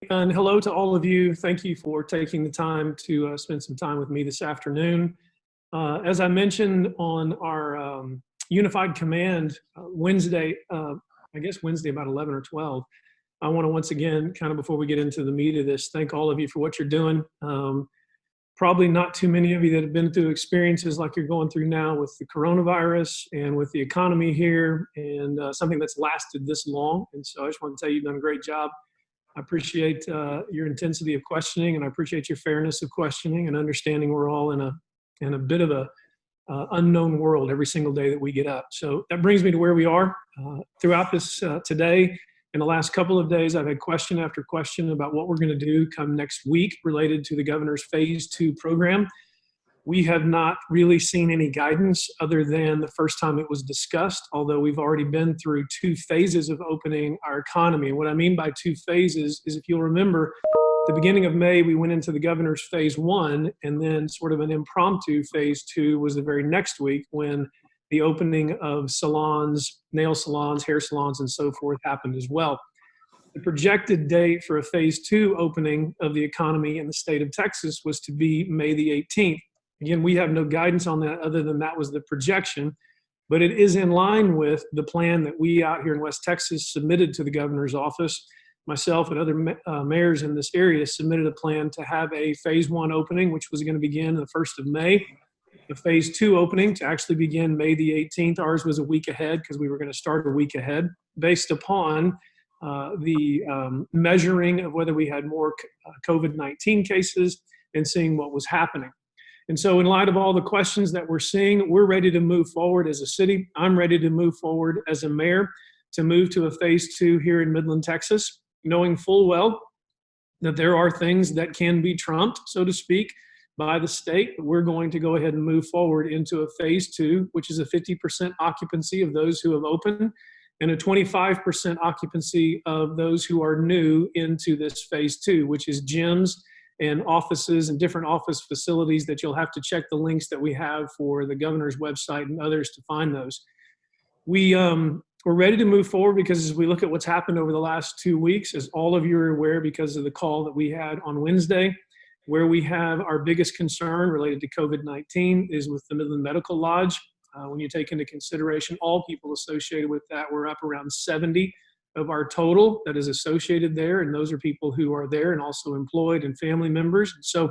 And hello to all of you. Thank you for taking the time to spend some time with me this afternoon. As I mentioned on our Unified Command Wednesday, I guess Wednesday about 11 or 12, I want to once again, kind of before we get into the meat of this, thank all of you for what you're doing. Probably not too many of you that have been through experiences like you're going through now with the coronavirus and with the economy here and something that's lasted this long. And so I just want to tell you, you've done a great job. I appreciate your intensity of questioning, and I appreciate your fairness of questioning and understanding we're all in a bit of a unknown world every single day that we get up. So that brings me to where we are. Throughout this today, in the last couple of days, I've had question after question about what we're going to do come next week related to the governor's phase 2 program. We have not really seen any guidance other than the first time it was discussed, although we've already been through 2 phases of opening our economy. And what I mean by 2 phases is, if you'll remember, at the beginning of May, we went into the governor's phase 1, and then sort of an impromptu phase 2 was the very next week when the opening of salons, nail salons, hair salons, and so forth happened as well. The projected date for a phase 2 opening of the economy in the state of Texas was to be May the 18th. Again, we have no guidance on that other than that was the projection, but it is in line with the plan that we out here in West Texas submitted to the governor's office. Myself and other mayors in this area submitted a plan to have a phase 1 opening, which was going to begin the 1st of May. The phase 2 opening to actually begin May the 18th. Ours was a week ahead because we were going to start a week ahead based upon the measuring of whether we had more COVID-19 cases and seeing what was happening. And so in light of all the questions that we're seeing, we're ready to move forward as a city. I'm ready to move forward as a mayor to move to a phase 2 here in Midland, Texas, knowing full well that there are things that can be trumped, so to speak, by the state. We're going to go ahead and move forward into a phase 2, which is a 50% occupancy of those who have opened and a 25% occupancy of those who are new into this phase 2, which is gyms and offices and different office facilities that you'll have to check the links that we have for the governor's website and others to find those. We're ready to move forward because as we look at what's happened over the last 2 weeks, as all of you are aware because of the call that we had on Wednesday, where we have our biggest concern related to COVID-19 is with the Midland Medical Lodge. When you take into consideration all people associated with that, we're up around 70 of our total that is associated there, and those are people who are there and also employed and family members. So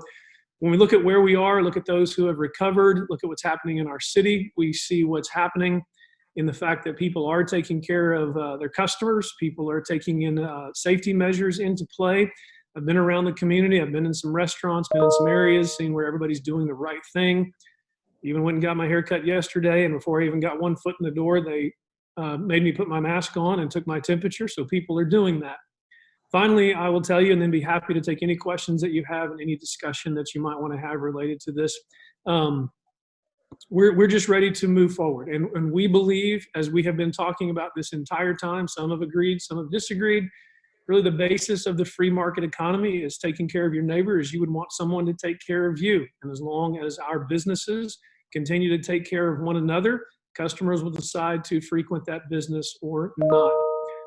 when we look at where we are, look at those who have recovered, look at what's happening in our city, we see what's happening in the fact that people are taking care of their customers, people are taking in safety measures into play. I've been around the community, I've been in some restaurants, been in some areas, seeing where everybody's doing the right thing. Even went and got my hair cut yesterday, and before I even got one foot in the door, they made me put my mask on and took my temperature, so people are doing that. Finally, I will tell you, and then be happy to take any questions that you have and any discussion that you might want to have related to this. We're just ready to move forward. And we believe, as we have been talking about this entire time, some have agreed, some have disagreed, really the basis of the free market economy is taking care of your neighbor as you would want someone to take care of you. And as long as our businesses continue to take care of one another, customers will decide to frequent that business or not.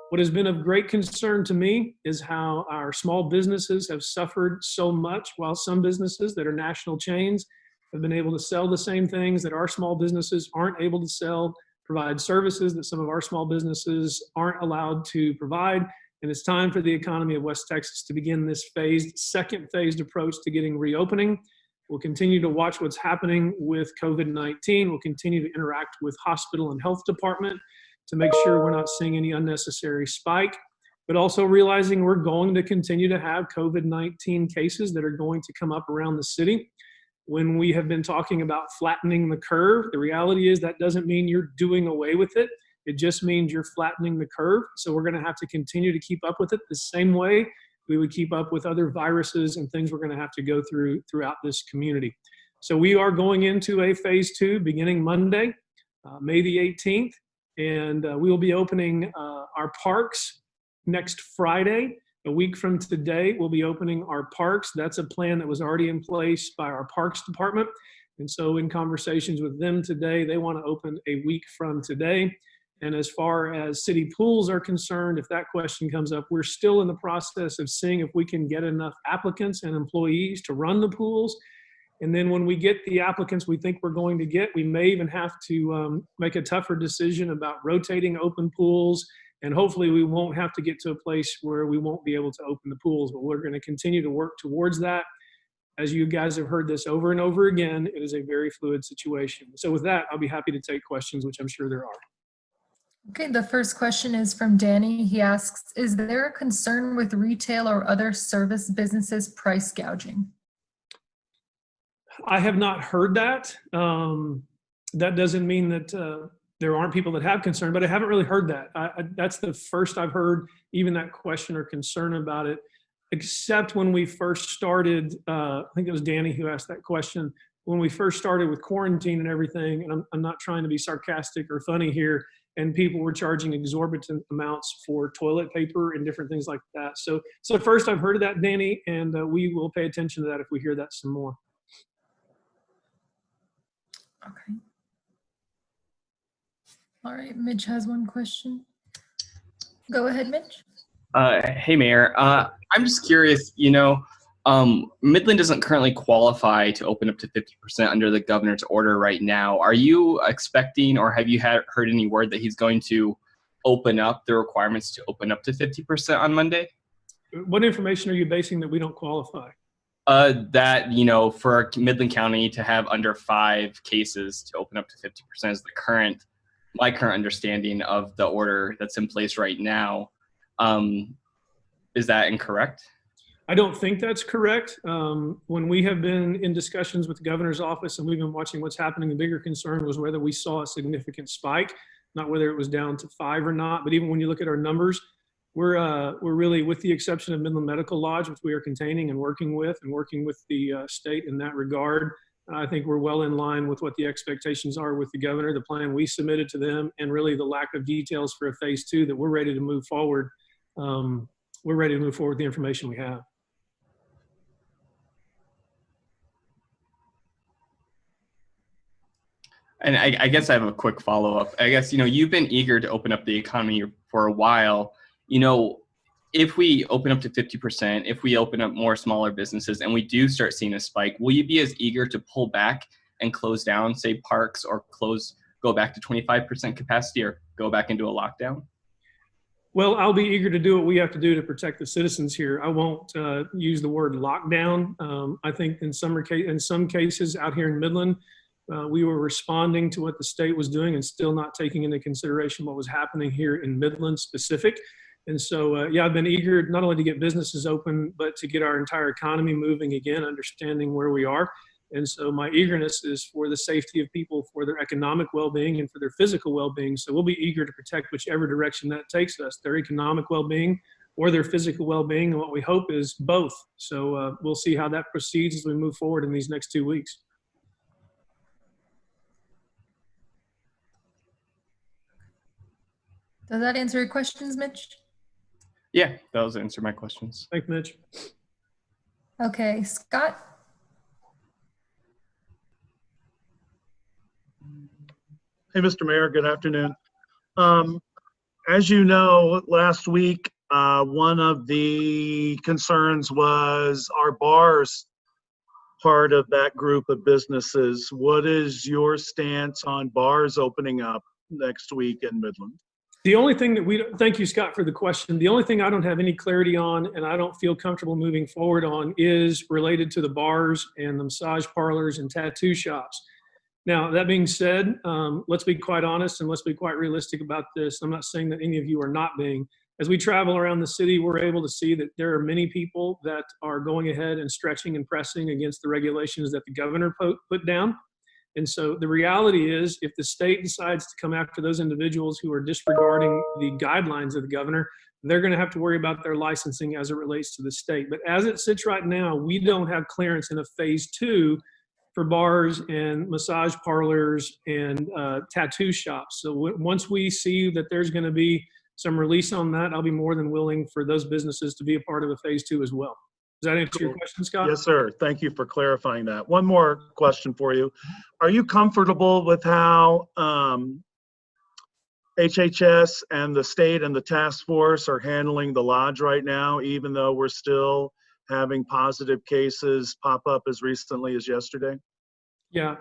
What has been of great concern to me is how our small businesses have suffered so much, while some businesses that are national chains have been able to sell the same things that our small businesses aren't able to sell, provide services that some of our small businesses aren't allowed to provide. And it's time for the economy of West Texas to begin this second phased approach to getting reopening. We'll continue to watch what's happening with COVID-19. We'll continue to interact with hospital and health department to make sure we're not seeing any unnecessary spike, but also realizing we're going to continue to have COVID-19 cases that are going to come up around the city. When we have been talking about flattening the curve, the reality is that doesn't mean you're doing away with it. It just means you're flattening the curve. So we're going to have to continue to keep up with it the same way we would keep up with other viruses and things we're going to have to go through throughout this community. So we are going into a phase 2 beginning Monday, May the 18th, and we will be opening our parks next Friday. A week from today, we'll be opening our parks. That's a plan that was already in place by our parks department. And so in conversations with them today, they want to open a week from today. And as far as city pools are concerned, if that question comes up, we're still in the process of seeing if we can get enough applicants and employees to run the pools. And then when we get the applicants we think we're going to get, we may even have to make a tougher decision about rotating open pools. And hopefully we won't have to get to a place where we won't be able to open the pools, but we're going to continue to work towards that. As you guys have heard this over and over again, it is a very fluid situation. So with that, I'll be happy to take questions, which I'm sure there are. Okay, the first question is from Danny. He asks, is there a concern with retail or other service businesses price gouging? I have not heard that. That doesn't mean that there aren't people that have concern, but I haven't really heard that. That's the first I've heard even that question or concern about it, except when we first started, I think it was Danny who asked that question, when we first started with quarantine and everything, and I'm not trying to be sarcastic or funny here, and people were charging exorbitant amounts for toilet paper and different things like that. So first I've heard of that, Danny, and we will pay attention to that if we hear that some more. Okay. All right, Mitch has one question. Go ahead, Mitch. Hey, Mayor. I'm just curious, Midland doesn't currently qualify to open up to 50% under the governor's order right now. Are you expecting, or have you heard any word that he's going to open up the requirements to open up to 50% on Monday? What information are you basing that we don't qualify? That, for Midland County to have under 5 cases to open up to 50% is my current understanding of the order that's in place right now. Is that incorrect? I don't think that's correct. When we have been in discussions with the governor's office and we've been watching what's happening, the bigger concern was whether we saw a significant spike, not whether it was down to 5 or not. But even when you look at our numbers, we're really, with the exception of Midland Medical Lodge, which we are containing and working with the state in that regard, I think we're well in line with what the expectations are with the governor, the plan we submitted to them, and really the lack of details for a phase 2 that we're ready to move forward. We're ready to move forward with the information we have. And I guess I have a quick follow-up. I guess, you've been eager to open up the economy for a while. If we open up to 50%, if we open up more smaller businesses and we do start seeing a spike, will you be as eager to pull back and close down, say, parks, or go back to 25% capacity, or go back into a lockdown? Well, I'll be eager to do what we have to do to protect the citizens here. I won't use the word lockdown. I think in some cases out here in Midland, we were responding to what the state was doing and still not taking into consideration what was happening here in Midland specific. And so, yeah, I've been eager not only to get businesses open, but to get our entire economy moving again, understanding where we are. And so my eagerness is for the safety of people, for their economic well-being, and for their physical well-being. So we'll be eager to protect whichever direction that takes us, their economic well-being or their physical well-being. And what we hope is both. So we'll see how that proceeds as we move forward in these next 2 weeks. Does that answer your questions, Mitch? Yeah, that was answer my questions. Thanks, Mitch. Okay, Scott? Hey, Mr. Mayor, good afternoon. As you know, last week, one of the concerns was our bars part of that group of businesses. What is your stance on bars opening up next week in Midland? The only thing that thank you, Scott, for the question. The only thing I don't have any clarity on, and I don't feel comfortable moving forward on, is related to the bars and the massage parlors and tattoo shops. Now, that being said, let's be quite honest and let's be quite realistic about this. I'm not saying that any of you are not being. As we travel around the city, we're able to see that there are many people that are going ahead and stretching and pressing against the regulations that the governor put down. And so the reality is, if the state decides to come after those individuals who are disregarding the guidelines of the governor, they're going to have to worry about their licensing as it relates to the state. But as it sits right now, we don't have clearance in a phase 2 for bars and massage parlors and tattoo shops. So once we see that there's going to be some release on that, I'll be more than willing for those businesses to be a part of a phase 2 as well. Does that answer your question, Scott? Yes, sir. Thank you for clarifying that. One more question for you. Are you comfortable with how a HHS and the state and the task force are handling the lodge right now, even though we're still having positive cases pop up as recently as yesterday? Yeah.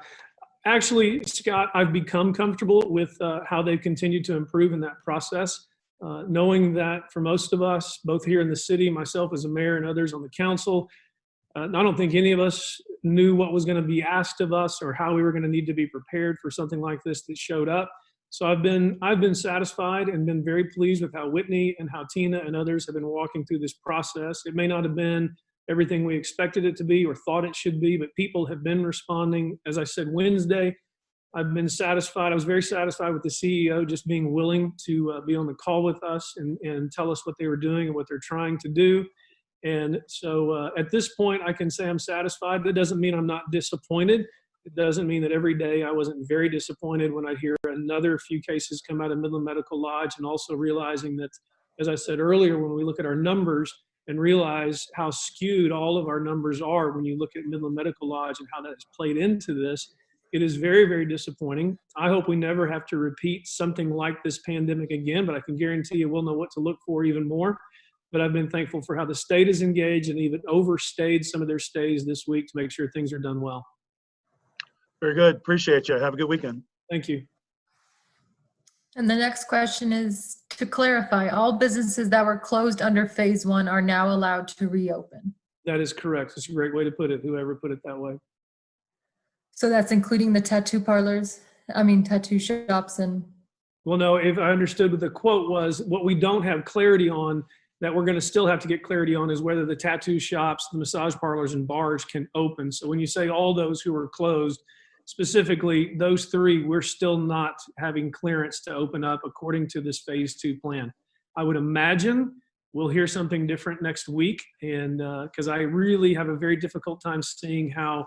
Actually, Scott, I've become comfortable with how they've continued to improve in that process, knowing that for most of us, both here in the city, myself as a mayor and others on the council, I don't think any of us knew what was going to be asked of us or how we were going to need to be prepared for something like this that showed up. So I've been satisfied and been very pleased with how Whitney and how Tina and others have been walking through this process. It may not have been everything we expected it to be or thought it should be, but people have been responding. As I said Wednesday, I've been satisfied. I was very satisfied with the CEO just being willing to be on the call with us and tell us what they were doing and what they're trying to do. And so at this point, I can say I'm satisfied. That doesn't mean I'm not disappointed. It doesn't mean that every day I wasn't very disappointed when I hear another few cases come out of Midland Medical Lodge, and also realizing that, as I said earlier, when we look at our numbers and realize how skewed all of our numbers are when you look at Midland Medical Lodge and how that has played into this, it is very, very disappointing. I hope we never have to repeat something like this pandemic again, but I can guarantee you we'll know what to look for even more. But I've been thankful for how the state is engaged and even overstayed some of their stays this week to make sure things are done well. Very good. Appreciate you. Have a good weekend. Thank you. And the next question is, to clarify, all businesses that were closed under phase 1 are now allowed to reopen. That is correct. It's a great way to put it, whoever put it that way. So that's including the tattoo shops and. Well, no, if I understood what the quote was, what we don't have clarity on, that we're going to still have to get clarity on, is whether the tattoo shops, the massage parlors, and bars can open. So when you say all those who are closed, specifically those 3, we're still not having clearance to open up according to this phase 2 plan. I would imagine we'll hear something different next week, and because I really have a very difficult time seeing how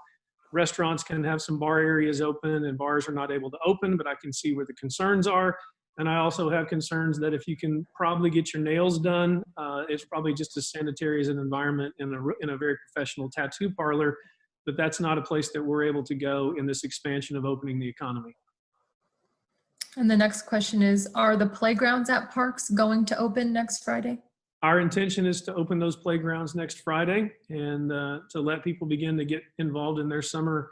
restaurants can have some bar areas open and bars are not able to open, but I can see where the concerns are. And I also have concerns that if you can probably get your nails done, it's probably just as sanitary as an environment in a very professional tattoo parlor, but that's not a place that we're able to go in this expansion of opening the economy. And the next question is, are the playgrounds at parks going to open next Friday? Our intention is to open those playgrounds next Friday and to let people begin to get involved in their summer,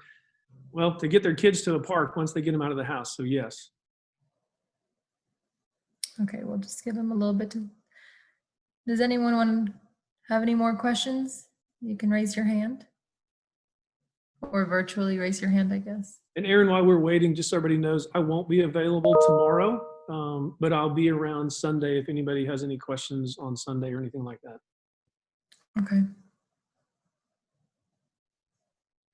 well, to get their kids to a park once they get them out of the house. So yes. Okay, we'll just give them a little bit to. Does anyone want to have any more questions? You can raise your hand. Or virtually raise your hand, I guess. And Aaron, while we're waiting, just so everybody knows, I won't be available tomorrow, but I'll be around Sunday if anybody has any questions on Sunday or anything like that. Okay.